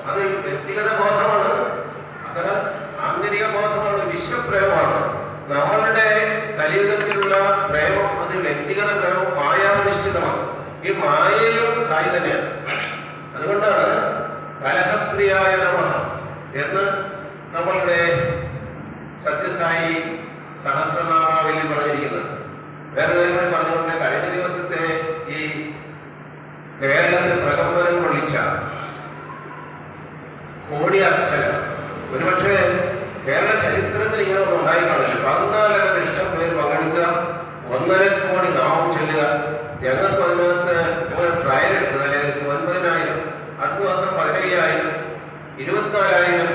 അത് വ്യക്തിഗത ബോധമാണ്, അത് ആന്തരിക ബോധമാണ്, വിശ്വപ്രേമമാണ്. നമ്മളുടെ കലിയുഗത്തിലുള്ള പ്രേമം അത് വ്യക്തിഗത പ്രേമം മായാധിഷ്ഠിതമാണ്. ഈ മായയും സായി തന്നെയാണ്. അതുകൊണ്ടാണ് കലഹപ്രിയായ നമഃ എന്ന് നമ്മളുടെ സത്യസായി സഹസ്രനാമാവിൽ പറഞ്ഞിരിക്കുന്നത്. വേറെ കാര്യം കൂടി പറഞ്ഞുകൊണ്ട്, കഴിഞ്ഞ ദിവസത്തെ ഈ കേരളത്തിൽ പ്രകമ്പനം കൊള്ളിച്ച കോടിയർച്ചന ഒരുപക്ഷെ കേരള ചരിത്രത്തിൽ ഇങ്ങനെ ഒന്നും ഉണ്ടായി കാണില്ല. 14,00,000 പേര് പങ്കെടുക്കുക, 1.5 കോടി നാമം ചൊല്ലുക. ഞങ്ങൾക്ക് അതിനകത്ത് ഞങ്ങൾ ട്രയൽ എടുത്തത്, അല്ലെങ്കിൽ 9,000, അടുത്ത ദിവസം 15,000, 24,000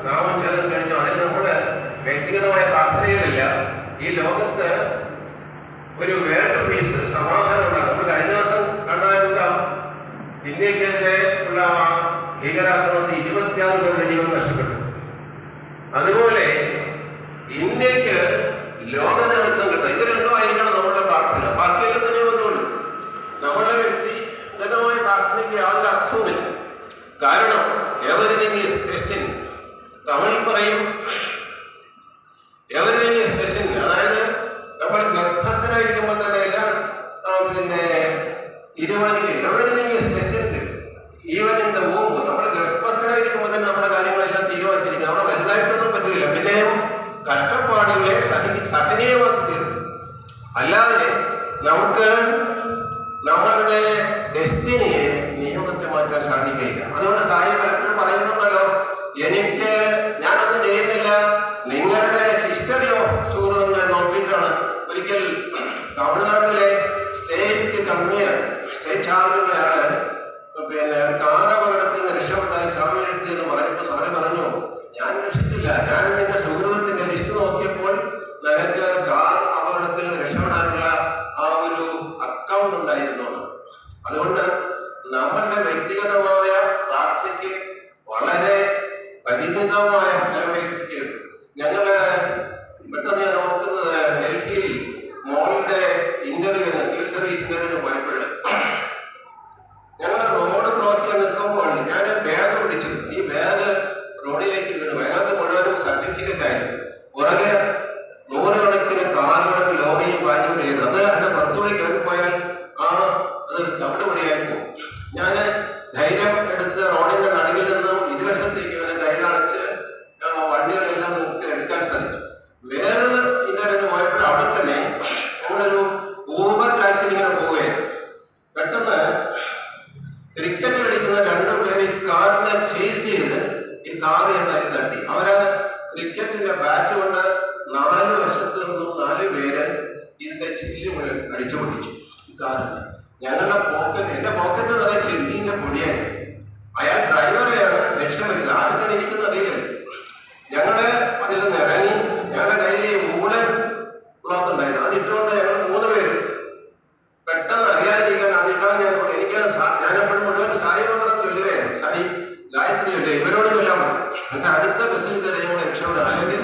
നാമം ചൊല്ലാൻ കഴിഞ്ഞു. അതിന് നമ്മുടെ വ്യക്തിഗതമായ പ്രാർത്ഥനയിലല്ല, ഈ ലോകത്ത് ഒരു വേൾഡ് പീസ് സമാധാനം ഉണ്ടാകും. നമ്മൾ കഴിഞ്ഞ ദിവസം കണ്ടായിരുന്ന ഇന്ത്യക്കെതിരെ ഉള്ള ഭീകരാക്രമണത്തിൽ 26 പേരുടെ ജീവൻ നഷ്ടപ്പെട്ടു. അതുപോലെ ഇന്ത്യക്ക് ലോക നേതൃത്വം കിട്ടും. ഇത് രണ്ടും ആയിരിക്കണം നമ്മളുടെ പ്രാർത്ഥന. ബാക്കിയെല്ലാം തന്നെ വന്നുള്ളൂ. നമ്മുടെ വ്യക്തിഗതമായ പ്രാർത്ഥനയ്ക്ക് യാതൊരു അർത്ഥവുമില്ല. കാരണം എവരിതിങ് ഈസ് ഡെസ്റ്റിനി. തമിഴ് പറയും എവരിതിങ് ഈസ് ഡെസ്റ്റിനി. അതായത് നമ്മൾ ഗർഭസ്ഥനായിരിക്കുമ്പോൾ തന്നെ എല്ലാം തീരുമാനിക്കുക. Everything is destiny. Even in the womb. നമ്മൾ ഗർഭസ്ഥനായിരിക്കുമ്പോൾ തന്നെ നമ്മുടെ കാര്യങ്ങളെല്ലാം തീരുമാനിച്ചിരിക്കുക. നമ്മുടെ വലുതായിട്ടൊന്നും പറ്റില്ല. പിന്നെയും കഷ്ടപ്പാടുകളെ സഹനീയമാക്കി തീർക്കും. അല്ലാതെ നമുക്ക് നമ്മളുടെ ഡെസ്റ്റിനിയെ നിയമത്തെ മാറ്റാൻ സാധിക്കില്ല. അതുകൊണ്ട് സായി പലപ്പോഴും പറയുന്നുണ്ടല്ലോ, ഞാനൊന്നും ചെയ്യുന്നില്ല, നിങ്ങളുടെ ഹിസ്റ്ററി ഓഫ് സുഹൃത്ത് ഞാൻ നോക്കിയിട്ടാണ്. ഒരിക്കൽ തമിഴ്നാട്ടിലെ സ്റ്റേറ്റ് ചാർജുള്ള ആള് കാറപകടത്തിൽ നിന്ന് രക്ഷപ്പെട്ടായി സ്വാമി എഴുതി എന്ന് പറഞ്ഞപ്പോൾ സ്വാമി പറഞ്ഞു, ഞാൻ രക്ഷിച്ചില്ല, ഞാൻ നിന്റെ സുഹൃത്തിന്റെ ലിസ്റ്റ് നോക്കിയപ്പോൾ നിനക്ക് കാർ അപകടത്തിൽ രക്ഷപ്പെടാനുള്ള ആ ഒരു അക്കൗണ്ട് ഉണ്ടായിരുന്നു. അതുകൊണ്ട് നമ്മളുടെ വ്യക്തിഗതമായ പ്രാർത്ഥനയ്ക്ക് വളരെ പരിമിതമായ ഫലമേറ്റിട്ടുണ്ട്. ഞങ്ങള് പെട്ടെന്ന് ഞാൻ ഓർക്കുന്നത്, ഡൽഹിയിൽ മോളുടെ ഇന്റർവ്യൂവിന്, സിവിൽ സർവീസ് ഇന്റർവ്യൂവിന് പോയപ്പോൾ ഞങ്ങൾ റോഡ് ക്രോസ് ചെയ്യാൻ നിൽക്കുമ്പോൾ ഞാൻ ബാഗ് പിടിച്ചു. ഈ ബാഗ് റോഡിലേക്ക് വീണു. അതിനകത്ത് മുഴുവനും സർട്ടിഫിക്കറ്റ് ആയിരുന്നു. പുറകെ 100 കണക്കിന് കാറുകളും ലോറിയും വാങ്ങി ചെയ്തു. അത് അതിന്റെ പുറത്തുകൂടി കയറിപ്പോയാൽ ആണ് അത് നടപടിയായി പോകും. ഞാൻ ധൈര്യം എടുത്ത് റോഡിന്റെ നടുകിൽ നിന്നും ഇരുവശത്തേക്ക് ഇവരെ കൈകാണിച്ച് വണ്ടികളെല്ലാം നിർത്തി എടുക്കാൻ സാധിച്ചു. വേറെ ഇന്റർവ്യൂവിന് പോയപ്പോൾ അവിടെ തന്നെ നമ്മളൊരു ഊബർ ടാക്സി ഇങ്ങനെ പോവുകയായിരുന്നു. പെട്ടെന്ന് ക്രിക്കറ്റ് കളിക്കുന്ന 2 പേര് ഈ കാറിനെ ചേസ് ചെയ്ത് ഈ കാർ എന്നായി തട്ടി. അവര് ക്രിക്കറ്റിന്റെ ബാറ്റ് കൊണ്ട് 4 വശത്ത് നിന്നും 4 പേര് ഇതിന്റെ ചില്ല് മുഴുവൻ അടിച്ചു പൊട്ടിച്ചു. ഈ കാറിന് ഞങ്ങളുടെ എന്റെ പോക്കറ്റ് നിറയെ ചില്ലിന്റെ പൊടിയായി. അയാൾ ഡ്രൈവറെയാണ് ലക്ഷ്യം വെച്ചത്. ആർക്കാണ് ഇരിക്കുന്നത് അറിയില്ല. ഞങ്ങളുടെ അതിൽ നിന്ന് ഇറങ്ങി ഞങ്ങളുടെ കയ്യിൽ ഊളൻ ക്ലോത്ത് ഉണ്ടായിരുന്നു. അതിട്ടുകൊണ്ട് ഞങ്ങൾ 3 പേര് പെട്ടെന്ന് അറിയാതിരിക്കാൻ അതിട്ടാൻ ഞാനെപ്പോഴും മുഴുവൻ സായി മന്ത്രം ചൊല്ലുകയായിരുന്നു. സായി ഗായത്രി ചൊല്ലുക, ഇവരോട് ചൊല്ലാൻ പറ്റും. എന്നിട്ട് അടുത്ത ബസ്സിൽ കയറി ഞങ്ങൾ രക്ഷപ്പെടുക. അല്ലെങ്കിൽ